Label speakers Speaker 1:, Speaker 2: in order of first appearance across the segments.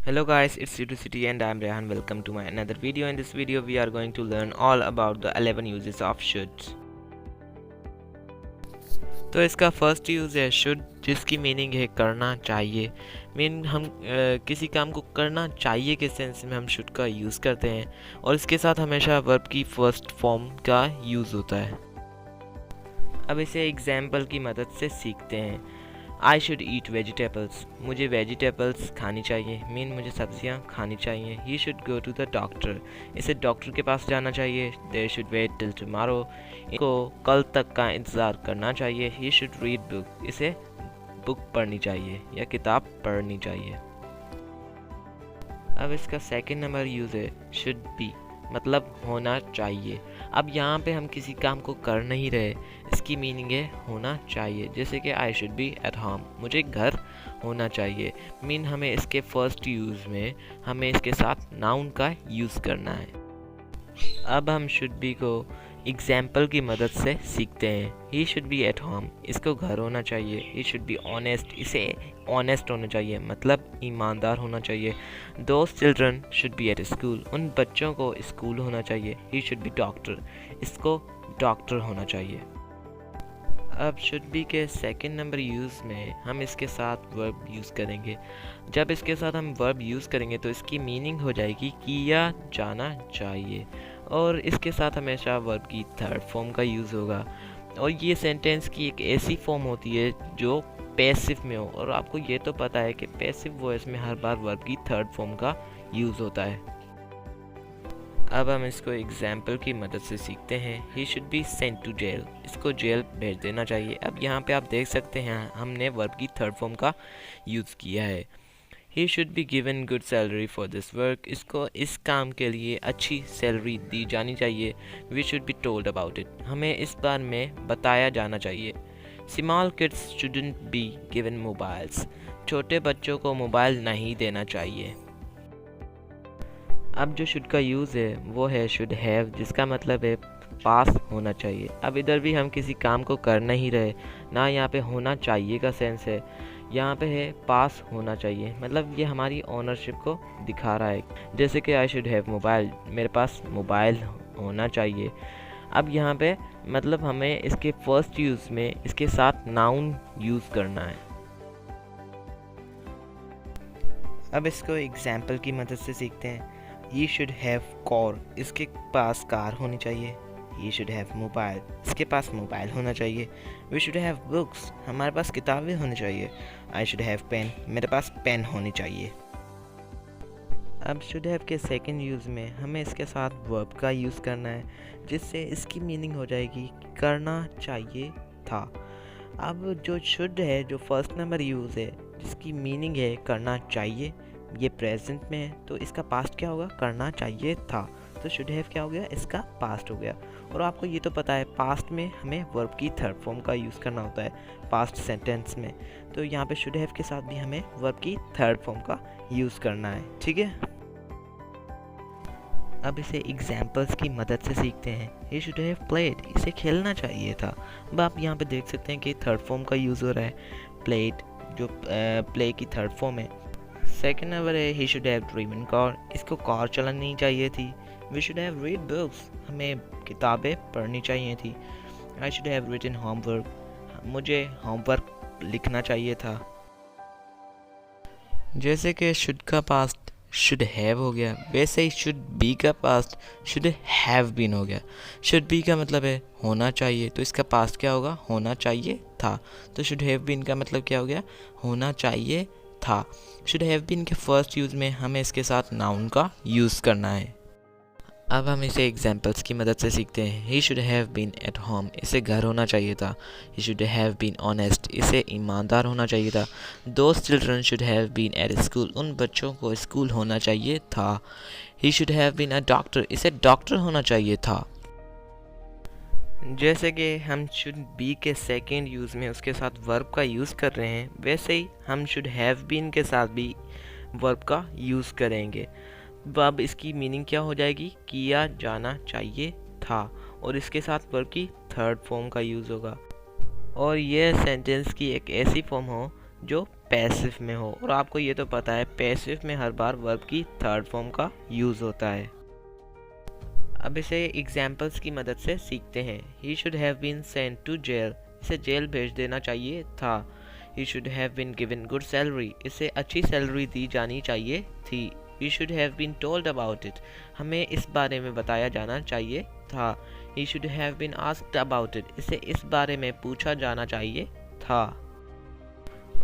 Speaker 1: Hello guys, it's C2City and I'm Rehan. Welcome to my another video. In this video we are going to learn all about the 11 uses of shoulds. तो इसका first use है should, जिसकी meaning है करना चाहिए। हम किसी काम को करना चाहिए के सेंस में हम शुड का यूज़ करते हैं और इसके साथ हमेशा वर्ब की फर्स्ट फॉर्म का यूज़ होता है। अब इसे एग्जाम्पल की मदद से सीखते हैं। आई शुड ईट वेजिटेबल्स, मुझे वेजिटेबल्स खानी चाहिए, मुझे सब्जियां खानी चाहिए। ही should go to the doctor, इसे डॉक्टर के पास जाना चाहिए। They should wait till tomorrow, इनको कल तक का इंतज़ार करना चाहिए। ही शुड रीड बुक, इसे बुक पढ़नी चाहिए या किताब पढ़नी चाहिए। अब इसका सेकंड नंबर यूज़ है शुड बी, मतलब होना चाहिए। अब यहाँ पे हम किसी काम को कर नहीं रहे, इसकी मीनिंग है होना चाहिए। जैसे कि I should be at home, मुझे घर होना चाहिए। हमें इसके फर्स्ट यूज़ में हमें इसके साथ नाउन का यूज़ करना है। अब हम शुड बी को एग्जाम्पल की मदद से सीखते हैं। He should B at home, इसको घर होना चाहिए। ही शुड बी ऑनेस्ट, इसे ऑनेस्ट होना चाहिए, मतलब ईमानदार होना चाहिए। Those children should be eight school, उन बच्चों को स्कूल होना चाहिए। ही शुड बी डॉक्टर, इसको डॉक्टर होना चाहिए। अब शुड बी के सेकंड नंबर यूज़ में हम इसके साथ वर्ब यूज़ करेंगे। जब इसके साथ हम वर्ब यूज़ करेंगे तो इसकी मीनिंग हो जाएगी किया जाना चाहिए, और इसके साथ हमेशा वर्ब की थर्ड फॉर्म का यूज़ होगा। और ये सेंटेंस की एक ऐसी फॉर्म होती है जो पैसिव में हो, और आपको ये तो पता है कि पैसिव वॉइस में हर बार वर्ब की थर्ड फॉर्म का यूज़ होता है। अब हम इसको एग्जाम्पल की मदद से सीखते हैं। He should be sent to jail, इसको जेल भेज देना चाहिए। अब यहाँ पे आप देख सकते हैं हमने वर्ब की थर्ड फॉर्म का यूज़ किया है। He should be given good salary for this work, इसको इस काम के लिए अच्छी सैलरी दी जानी चाहिए। We should be told about it, हमें इस बारे में बताया जाना चाहिए। Small kids shouldn't be given mobiles, छोटे बच्चों को मोबाइल नहीं देना चाहिए। अब जो शुड का यूज़ है वो है शुड हैव, जिसका मतलब है पास होना चाहिए। अब इधर भी हम किसी काम को कर नहीं रहे, ना यहाँ पे होना चाहिए का सेंस है, यहाँ पे है पास होना चाहिए, मतलब ये हमारी ओनरशिप को दिखा रहा है। जैसे कि आई शुड हैव मोबाइल, मेरे पास मोबाइल होना चाहिए। अब यहाँ पे मतलब हमें इसके फर्स्ट यूज़ में इसके साथ नाउन यूज़ करना है। अब इसको एग्जाम्पल की मदद से सीखते हैं। He should have car, इसके पास कार होनी चाहिए। He should have मोबाइल, इसके पास मोबाइल होना चाहिए। We should have books, हमारे पास किताबें होनी चाहिए। I should have pen, मेरे पास पेन होनी चाहिए। अब should have के सेकंड यूज़ में हमें इसके साथ वर्ब का यूज़ करना है, जिससे इसकी मीनिंग हो जाएगी करना चाहिए था। अब जो should है, जो फर्स्ट नंबर यूज़ है, जिसकी मीनिंग है करना चाहिए, ये प्रेजेंट में है, तो इसका पास्ट क्या होगा, करना चाहिए था। तो शुड हैव क्या हो गया, इसका पास्ट हो गया। और आपको ये तो पता है पास्ट में हमें वर्ब की थर्ड फॉर्म का यूज़ करना होता है पास्ट सेंटेंस में, तो यहाँ पे शुड हैव के साथ भी हमें वर्ब की थर्ड फॉर्म का यूज़ करना है, ठीक है। अब इसे एग्जाम्पल्स की मदद से सीखते हैं। ही शुड हैव प्लेड, इसे खेलना चाहिए था। अब आप यहाँ पे देख सकते हैं कि थर्ड फॉर्म का यूज़ हो रहा है प्लेड, जो प्ले की थर्ड फॉर्म है। सेकेंड नंबर है he should have driven car, इसको कार चलानी चाहिए थी। We should have read books, हमें किताबें पढ़नी चाहिए थी। I should have written homework, मुझे होमवर्क लिखना चाहिए था। जैसे कि शुड का पास्ट शुड हैव हो गया, वैसे ही शुड बी का पास्ट शुड हैव बीन हो गया। शुड बी का मतलब है होना चाहिए, तो इसका पास्ट क्या होगा, होना चाहिए था। तो शुड हैव बीन का मतलब क्या हो गया, होना चाहिए था। शुड हैव बीन के फर्स्ट यूज़ में हमें इसके साथ नाउन का यूज़ करना है। अब हम इसे एग्जाम्पल्स की मदद से सीखते हैं। He should have been at home, इसे घर होना चाहिए था। He should have been honest, इसे ईमानदार होना चाहिए था। Those children should have been at school, उन बच्चों को स्कूल होना चाहिए था। He should have been a doctor, इसे डॉक्टर होना चाहिए था। जैसे कि हम शुड बी के सेकेंड यूज़ में उसके साथ वर्ब का यूज़ कर रहे हैं, वैसे ही हम शुड हैव बीन के साथ भी वर्ब का यूज़ करेंगे। अब इसकी मीनिंग क्या हो जाएगी, किया जाना चाहिए था, और इसके साथ वर्ब की थर्ड फॉर्म का यूज़ होगा। और यह सेंटेंस की एक ऐसी फॉर्म हो जो पैसिव में हो, और आपको ये तो पता है पैसिव में हर बार वर्ब की थर्ड फॉर्म का यूज़ होता है। अब इसे एग्जाम्पल्स की मदद से सीखते हैं। He should have been sent to jail, इसे जेल भेज देना चाहिए था। He should have been given good salary, इसे अच्छी सैलरी दी जानी चाहिए थी। He should have been told about it, हमें इस बारे में बताया जाना चाहिए था। He should have been asked about it, इसे इस बारे में पूछा जाना चाहिए था।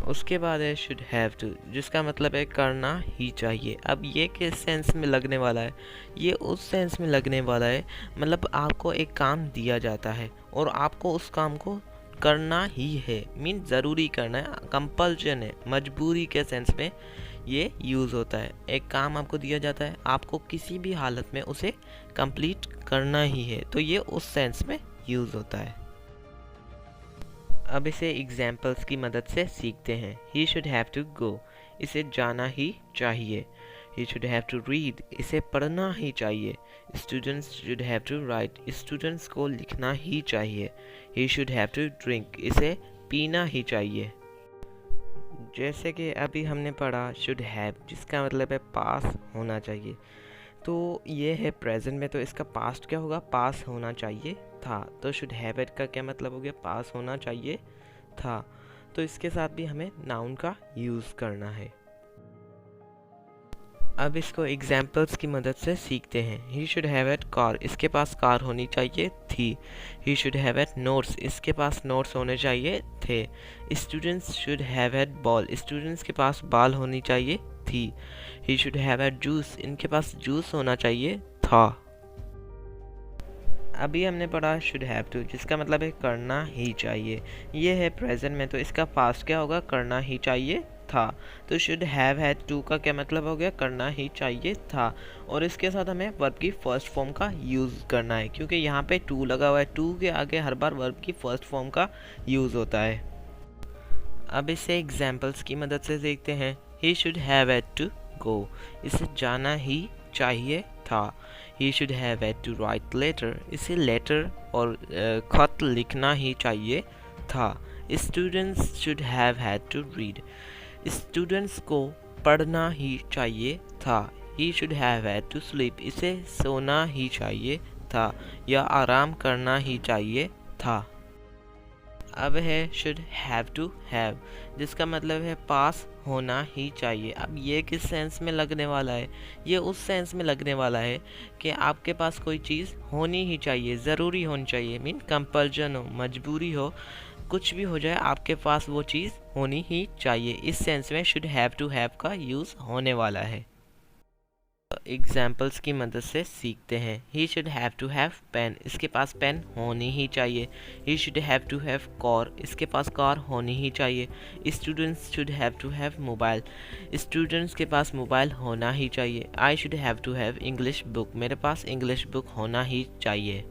Speaker 1: उसके बाद है शुड हैव टू, जिसका मतलब है करना ही चाहिए। अब ये किस सेंस में लगने वाला है? ये उस सेंस में लगने वाला है, मतलब आपको एक काम दिया जाता है और आपको उस काम को करना ही है, मीन ज़रूरी करना है, कंपल्शन है, मजबूरी के सेंस में ये यूज़ होता है। एक काम आपको दिया जाता है, आपको किसी भी हालत में उसे कंप्लीट करना ही है, तो ये उस सेंस में यूज़ होता है। अब इसे एग्जाम्पल्स की मदद से सीखते हैं। He should have to go, इसे जाना ही चाहिए। He should have to read, इसे पढ़ना ही चाहिए। Students should have to write, students को लिखना ही चाहिए। ही शुड हैव टू ड्रिंक, इसे पीना ही चाहिए। जैसे कि अभी हमने पढ़ा शुड हैव, जिसका मतलब है पास होना चाहिए, तो ये है प्रेजेंट में, तो इसका पास्ट क्या होगा? पास होना चाहिए था। तो शुड हैव इट का क्या मतलब हो गया? पास होना चाहिए था। तो इसके साथ भी हमें नाउन का यूज़ करना है। अब इसको एग्जाम्पल्स की मदद से सीखते हैं। He should have at car, इसके पास कार होनी चाहिए थी। He should have at notes, इसके पास नोट्स होने चाहिए थे। Students should have at ball, students के पास बॉल होनी चाहिए थी। He should have at juice, इनके पास जूस होना चाहिए था। अभी हमने पढ़ा शुड हैव टू, जिसका मतलब है करना ही चाहिए। ये है प्रेजेंट में, तो इसका पास्ट क्या होगा? करना ही चाहिए था। तो शुड हैव हैड टू का क्या मतलब हो गया? करना ही चाहिए था। और इसके साथ हमें वर्ब की फर्स्ट फॉर्म का यूज़ करना है, क्योंकि यहाँ पे टू लगा हुआ है। टू के आगे हर बार वर्ब की फर्स्ट फॉर्म का यूज़ होता है। अब इसे एग्जाम्पल्स की मदद से देखते हैं। He should have had to go, इसे जाना ही चाहिए था। He should have had to write letter, इसे लेटर और खत लिखना ही चाहिए था। Students should have had to read, students को पढ़ना ही चाहिए था। He should have had to sleep, इसे सोना ही चाहिए था या आराम करना ही चाहिए था। अब है शुड हैव टू हैव, जिसका मतलब है पास होना ही चाहिए। अब ये किस सेंस में लगने वाला है? ये उस सेंस में लगने वाला है कि आपके पास कोई चीज़ होनी ही चाहिए, ज़रूरी होनी चाहिए, मीन कंपल्शन हो, मजबूरी हो, कुछ भी हो जाए आपके पास वो चीज़ होनी ही चाहिए। इस सेंस में शुड हैव टू हैव का यूज़ होने वाला है। एग्जाम्पल्स की मदद से सीखते हैं। He should have to have pen, इसके पास पेन होनी ही चाहिए। He should have to have car, इसके पास कार होनी ही चाहिए। Students should have to have mobile, students के पास मोबाइल होना ही चाहिए। I should have to have English book, मेरे पास इंग्लिश बुक होना ही चाहिए।